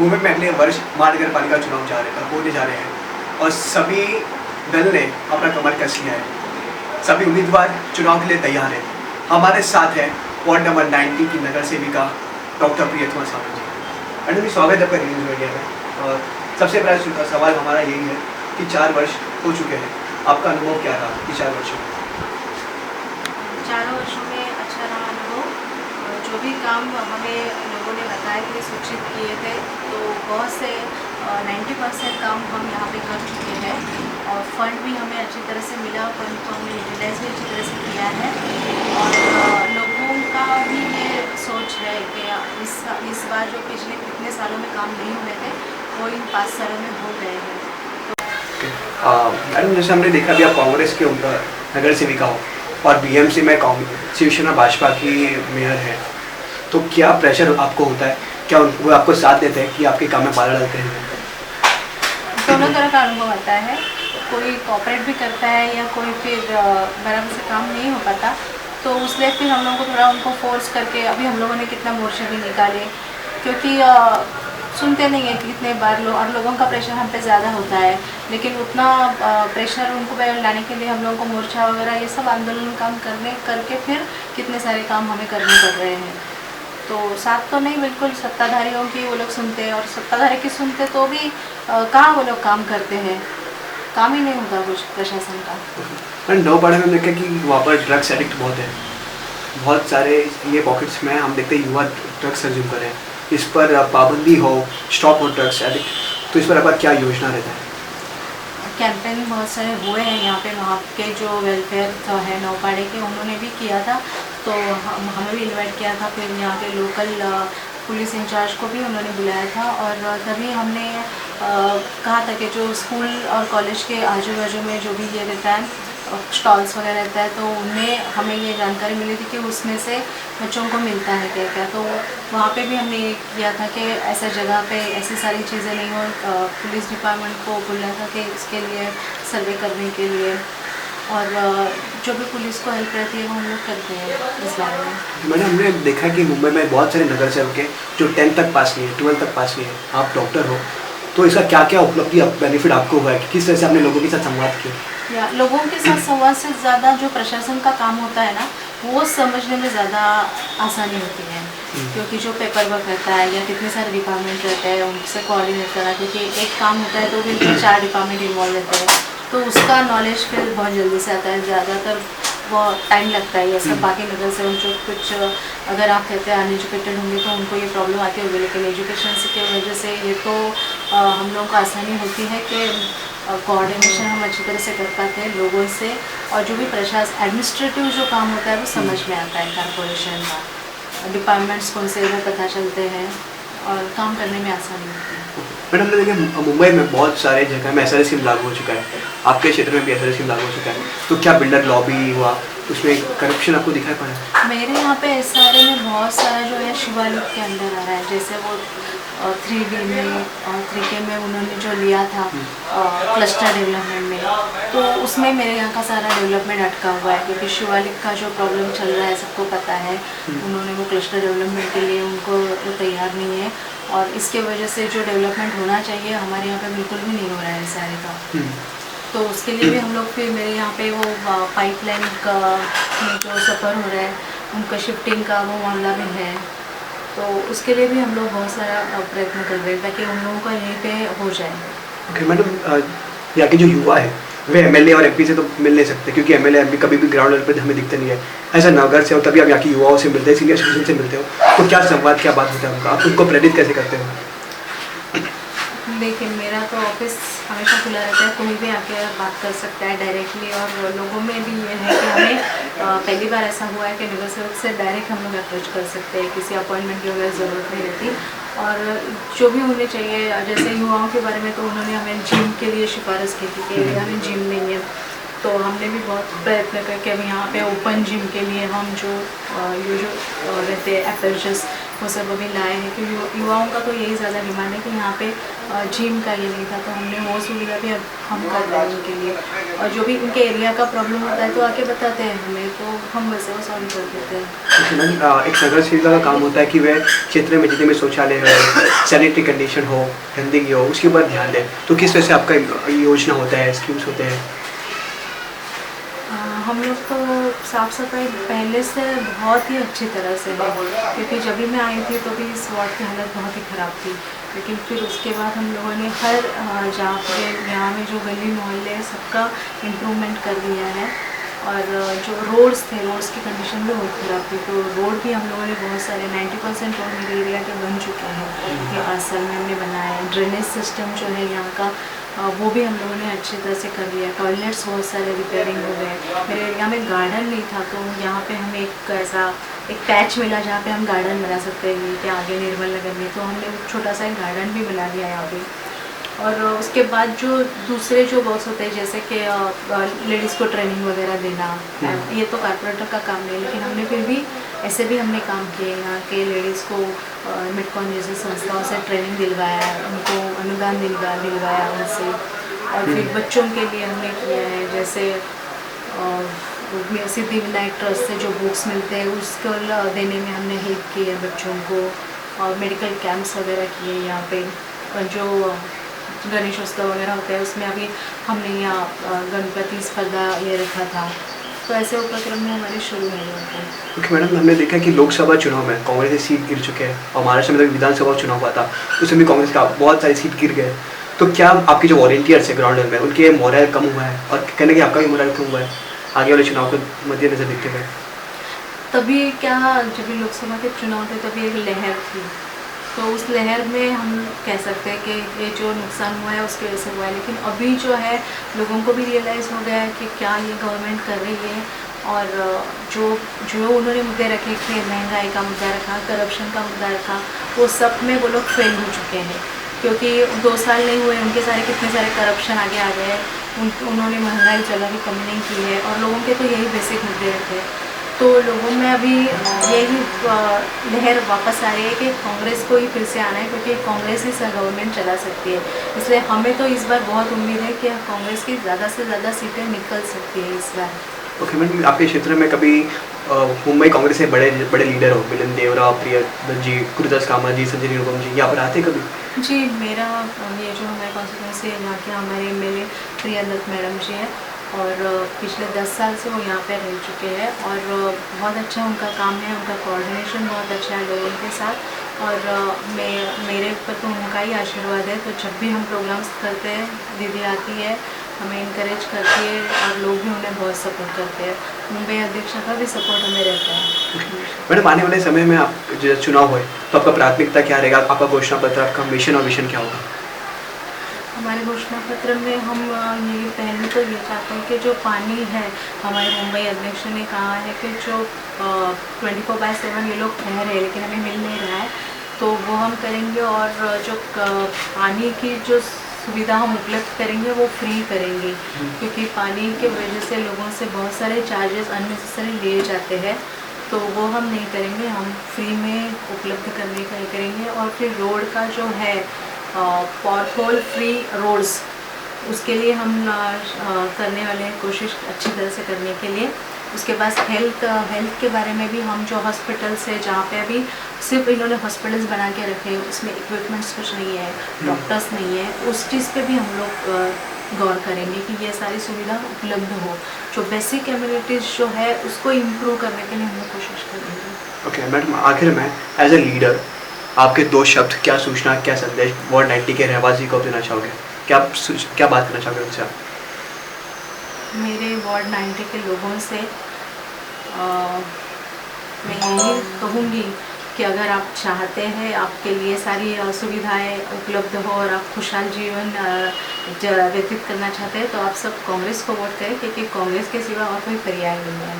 मुंबई में अगले वर्ष महानगर पालिका चुनाव होने जा रहे हैं और सभी दल ने अपना कमर कस लिया है। सभी उम्मीदवार चुनाव के लिए तैयार हैं। हमारे साथ है वार्ड नंबर 90 की नगर सेविका डॉक्टर प्रियतमा सावंत जी। मैडम जी, स्वागत है आपका न्यूज़ मीडिया में। और सबसे पहला सवाल हमारा यही है कि 4 वर्ष हो चुके हैं, आपका अनुभव क्या रहा कि 4 वर्षों में? 4 वर्षों में अच्छा रहा अनुभव। जो भी काम हमें लोगों ने बताया कि सूचित किए थे, तो बहुत से 90% काम हम यहाँ पे कर चुके हैं और फंड भी हमें अच्छी तरह से मिला। फंड को हमने यूटिलाइज भी अच्छी तरह से किया है और लोगों का भी ये सोच है कि इस बार जो पिछले कितने सालों में काम नहीं हुए थे वो इन 5 सालों में हो गए हैं। मैडम, जैसे हमने देखा भी आप कांग्रेस के नगर सेविका हो और बीएमसी में शिवसेना भाजपा की मेयर है, तो क्या प्रेशर आपको होता है? क्या वो आपको साथ देते हैं कि आपके काम में बाधा डालते हैं? दोनों तरह का अनुभव आता है। कोई कोऑपरेट भी करता है या कोई फिर बराबर से काम नहीं हो पाता, तो उसलिए फिर हम लोगों को थोड़ा उनको फोर्स करके अभी हम लोगों ने कितना मोर्चे भी निकाले, क्योंकि सुनते नहीं है कि कितने बार और लोगों का प्रेशर हम पे ज़्यादा होता है, लेकिन उतना प्रेशर उनको लाने के लिए हम लोगों को मोर्चा वगैरह ये सब आंदोलन काम करके फिर कितने सारे काम हमें करने पड़ रहे हैं। तो साथ तो नहीं, बिल्कुल सत्ताधारियों की वो लोग सुनते हैं और सत्ताधारी की सुनते तो भी कहाँ वो लोग काम करते हैं, काम ही नहीं होता कुछ प्रशासन का। नौपाड़ा में हमने देखा कि वहाँ पर ड्रग्स एडिक्ट बहुत है, बहुत सारे ये पॉकेट्स में हम देखते हैं युवा ड्रग्स कंज्यूम करें। इस पर पाबंदी हो, स्टॉप हो ड्रग्स एडिक्ट, तो इस पर आपका क्या योजना रहता है? कैंपेन बहुत सारे हुए हैं यहाँ पे। वहाँ के जो वेलफेयर है नौपाड़े के, उन्होंने भी किया था, तो हमें भी इनवाइट किया था। फिर यहाँ के लोकल पुलिस इंचार्ज को भी उन्होंने बुलाया था और तभी हमने कहा था कि जो स्कूल और कॉलेज के आजू बाजू में जो भी ये रहता है स्टॉल्स वगैरह रहता है, तो उनमें हमें ये जानकारी मिली थी कि उसमें से बच्चों को मिलता है क्या क्या। तो वहाँ पे भी हमने ये किया था कि ऐसा जगह पे ऐसी सारी चीज़ें नहीं हो। पुलिस डिपार्टमेंट को बोला था कि इसके लिए सर्वे करने के लिए, और जो भी पुलिस को हेल्प रहती है वो हम लोग करते हैं इस बारे में। मैंने हमने देखा कि मुंबई में बहुत सारे नगर सेवक हैं जो 10th तक पास नहीं है, 12th तक पास नहीं है। आप डॉक्टर हो, तो इसका क्या क्या उपलब्धि बेनिफिट आपको हुआ है कि किस तरह से आपने लोगों के साथ संवाद किया? या लोगों के साथ संवाद से ज़्यादा जो प्रशासन का काम होता है ना, वो समझने में ज़्यादा आसानी होती है, क्योंकि जो पेपर वर्क रहता है या कितने सारे डिपार्टमेंट रहते हैं उनसे कोऑर्डिनेट करना, क्योंकि एक काम होता है तो फिर 4 डिपार्टमेंट इन्वॉल्व रहते हैं, तो उसका नॉलेज फिर बहुत जल्दी से आता है। ज़्यादातर वो टाइम लगता है। ये सब बाकी नगर से जो कुछ अगर आप कहते हैं अनएजुकेटेड होंगे तो उनको ये प्रॉब्लम आती होगी, लेकिन एजुकेशन की वजह से ये तो हम लोगों को आसानी होती है कि कोऑर्डिनेशन हम अच्छी तरह से कर पाते हैं लोगों से, और जो भी प्रशासन एडमिनिस्ट्रेटिव जो काम होता है वो समझ में आता है। कॉर्पोरेशन का डिपार्टमेंट्स कौन से वो पता चलते हैं और काम करने में आसानी होती है। मैडम, हमने देखा मुंबई में बहुत सारे जगह में SR स्कीम लागू हो चुका है, आपके क्षेत्र में भी SR स्कीम लागू हो चुका है, तो क्या बिल्डर लॉबी हुआ, उसमें करप्शन आपको दिखाई पड़ा? मेरे यहाँ पे SRA में बहुत सारा जो है शिवालिक के अंदर आ रहा है। जैसे वो 3D में और 3K में उन्होंने जो लिया था क्लस्टर डेवलपमेंट में, तो उसमें मेरे यहाँ का सारा डेवलपमेंट अटका हुआ है, क्योंकि शिवालिक का जो प्रॉब्लम चल रहा है सबको पता है। उन्होंने वो क्लस्टर डेवलपमेंट के लिए उनको वो तैयार नहीं है, और इसके वजह से जो डेवलपमेंट होना चाहिए हमारे यहाँ पे बिल्कुल भी नहीं हो रहा है SRA का। तो उसके लिए भी हम लोग फिर मेरे यहाँ पे वो पाइपलाइन का जो सफ़र हो रहा है उनका शिफ्टिंग का वो मामला भी है, तो उसके लिए भी हम लोग बहुत सारा प्रयत्न कर रहे हैं ताकि उन लोगों का यहीं पे हो जाए। ओके मैडम, यहाँ के जो युवा है वे MLA और MP से तो मिल नहीं सकते, क्योंकि MLA MP कभी भी ग्राउंड लेवल पर हमें दिखते नहीं है। ऐसा नगर से हो तभी आप यहाँ के युवाओं से मिलते हैं, सीनियर सिटीजन से मिलते हो, तो क्या संवाद, क्या बात होता है उनका, आप उनको प्रेरित कैसे करते हो? लेकिन मेरा तो ऑफिस हमेशा खुला रहता है, कोई भी आके बात कर सकता है डायरेक्टली, और लोगों में भी ये है कि हमें पहली बार ऐसा हुआ है कि नगर सेवक से डायरेक्ट हम लोग अप्रोच कर सकते हैं, किसी अपॉइंटमेंट की वगैरह ज़रूरत नहीं रहती। और जो भी होने चाहिए, जैसे युवाओं के बारे में तो उन्होंने हमें जिम के लिए सिफारिश की थी कि हमें जिम नहीं है, तो हमने भी बहुत प्रयत्न करके अब यहाँ पे ओपन जिम के लिए हम जो ये जो रहते हैं अपेरेचर्स वो सब अभी लाए हैं कि युवाओं का तो यही ज़्यादा डिमांड है कि यहाँ पे जिम का ये नहीं था, तो हमने वो सुविधा भी अब हम कर रहे हैं उनके लिए। और जो भी उनके एरिया का प्रॉब्लम होता है तो आके बताते हैं हमें, तो हम वैसे वो सॉल्व कर देते हैं। एक नगर सेविका का काम होता है कि वह क्षेत्र में जितने भी शौचालय है, सैनिटरी कंडीशन हो, गंदगी हो, उसके ऊपर ध्यान दें। तो किस तरह से आपका योजना होता है, स्कीम्स होते हैं? हम लोग तो साफ़ सफाई पहले से बहुत ही अच्छी तरह से है, क्योंकि जब भी मैं आई थी तो भी इस वार्ड की हालत बहुत ही ख़राब थी। लेकिन फिर उसके बाद हम लोगों ने हर जहाँ पे यहाँ में जो गली मोहल्ले है सबका इम्प्रूवमेंट कर दिया है। और जो रोड्स थे, रोड्स की कंडीशन भी बहुत ख़राब थी, तो रोड भी हम लोगों ने बहुत सारे 90% रोड मेरे एरिया के बन चुके हैं। ये आसल में हमने बनाया है। ड्रेनेज सिस्टम जो है यहाँ का वो भी हम लोगों ने अच्छी तरह से कर लिया। टॉयलेट्स बहुत सारे रिपेयरिंग हो गए। मेरे एरिया में गार्डन नहीं था, तो यहाँ पे हमें एक पैच मिला जहाँ पे हम गार्डन बना सकते हैं कि आगे निर्मल नगर में, तो हमने छोटा सा एक गार्डन भी बना दिया यहाँ पे। और उसके बाद जो दूसरे जो वर्क्स होते हैं जैसे कि लेडीज़ को ट्रेनिंग वगैरह देना, ये तो कारपोरेटर का काम नहीं, लेकिन हमने फिर भी ऐसे भी हमने काम किए। यहाँ के लेडीज़ को मिडकॉन जैसी संस्थाओं से ट्रेनिंग दिलवाया, उनको अनुदान दिलवाया उनसे। और फिर बच्चों के लिए हमने किया है, जैसे सिद्धिविनायक ट्रस्ट से जो बुक्स मिलते हैं उसको देने में हमने हेल्प की है बच्चों को। और मेडिकल कैंप्स वगैरह किए यहाँ पे। और जो गणेशोत्सव वगैरह होता है उसमें अभी हमने यहाँ गणपति स्पर्धा ये रखा था, तो ऐसे उपक्रम में हमारे शुरू है यहाँ पे। ओके मैडम, हमने देखा कि लोकसभा चुनाव में कांग्रेस की सीट गिर चुके हैं और महाराष्ट्र में तो विधानसभा चुनाव हुआ था, उसमें भी कांग्रेस का बहुत सारी सीट गिर गए। तो क्या आपके जो वॉलंटियर्स है ग्राउंड लेवल में उनके मोरल कम हुआ है, और कहने कि आपका भी मोरल कम हुआ है आगे वाले चुनाव को मद्देनजर देखते हुए? तभी क्या, जब भी लोकसभा के चुनाव थे तभी एक लहर थी, तो उस लहर में हम कह सकते हैं कि ये जो नुकसान हुआ है उसकी वजह से हुआ है। लेकिन अभी जो है लोगों को भी रियलाइज़ हो गया है कि क्या ये गवर्नमेंट कर रही है। और जो उन्होंने मुद्दे रखे थे, महंगाई का मुद्दा रखा, करप्शन का मुद्दा रखा, वो सब में वो लोग फेल हो चुके हैं। क्योंकि 2 साल नहीं हुए, उनके कितने सारे करप्शन आगे आ गए। उन्होंने महंगाई जरा भी कम नहीं की है, और लोगों के तो यही बेसिक मुद्दे थे। तो लोगों में अभी यही लहर वापस आ रही है कि कांग्रेस को ही फिर से आना है, क्योंकि कांग्रेस ही गवर्नमेंट चला सकती है। इसलिए हमें तो इस बार बहुत उम्मीद है कि कांग्रेस की ज़्यादा से ज़्यादा सीटें निकल सकती है इस बार। ओके मैडम, आपके क्षेत्र में कभी मुंबई कांग्रेस के बड़े लीडर हो, मिलिंद देवरा, प्रियदत्त जी, गुरुदास कामा जी, संजय निरुपम जी, यहाँ पर आते कभी? जी, मेरा ये जो हमारे कॉन्स्टिट्यूंसी है यहाँ के हमारे एमएलए प्रियदत्त मैडम जी हैं, और पिछले 10 साल से वो यहाँ पे रह चुके हैं। और बहुत अच्छा उनका काम है, उनका कोऑर्डिनेशन बहुत अच्छा है लोगों के साथ। और मेरे ऊपर तो उनका ही आशीर्वाद है। तो जब भी हम प्रोग्राम्स करते हैं, दीदी आती है, हमें इनकरेज करती है, और लोग भी उन्हें बहुत सपोर्ट करते हैं। मुंबई अध्यक्ष का भी सपोर्ट हमें रहता है। मैडम, आने वाले समय में आप जो चुनाव हुए तो आपका प्राथमिकता क्या रहेगा? आपका घोषणा पत्र, आपका मिशन और विजन क्या होगा? हमारे घोषणा पत्र में हम ये पहले तो ये चाहते हैं कि जो पानी है, हमारे मुंबई अध्यक्ष ने कहा है कि जो 24/7 ये लोग कह रहे हैं लेकिन हमें मिल नहीं रहा है, तो वो हम करेंगे। और जो पानी की जो सुविधा हम उपलब्ध करेंगे वो फ्री करेंगे, क्योंकि पानी के वजह से लोगों से बहुत सारे चार्जेस अननेसेसरी लिए जाते हैं, तो वो हम नहीं करेंगे। हम फ्री में उपलब्ध करने का ही करेंगे। और फिर रोड का जो है पॉटहोल फ्री रोड्स, उसके लिए हम करने वाले हैं कोशिश अच्छी तरह से करने के लिए। उसके बाद हेल्थ के बारे में भी हम जो हॉस्पिटल्स है जहाँ पे अभी सिर्फ इन्होंने हॉस्पिटल्स बना के रखे हैं, उसमें इक्विपमेंट्स कुछ नहीं है, डॉक्टर्स नहीं है, उस चीज़ पे भी हम लोग गौर करेंगे कि ये सारी सुविधा उपलब्ध हो। जो बेसिक एम्यूनिटीज़ जो है उसको इम्प्रूव करने के लिए हम लोग कोशिश करेंगे। ओके मैडम, आखिर में एज ए लीडर आपके 2 शब्द, क्या सूचना, क्या संदेश वार्ड 90 के रहवासी को देना चाहोगे? क्या बात करना चाहोगे उनसे आप? मेरे वार्ड 90 के लोगों से मैं यही कहूँगी कि अगर आप चाहते हैं आपके लिए सारी सुविधाएं उपलब्ध हो और आप खुशहाल जीवन व्यतीत करना चाहते हैं, तो आप सब कांग्रेस को वोट करें, क्योंकि कांग्रेस के सिवा और कोई पर्याय नहीं है।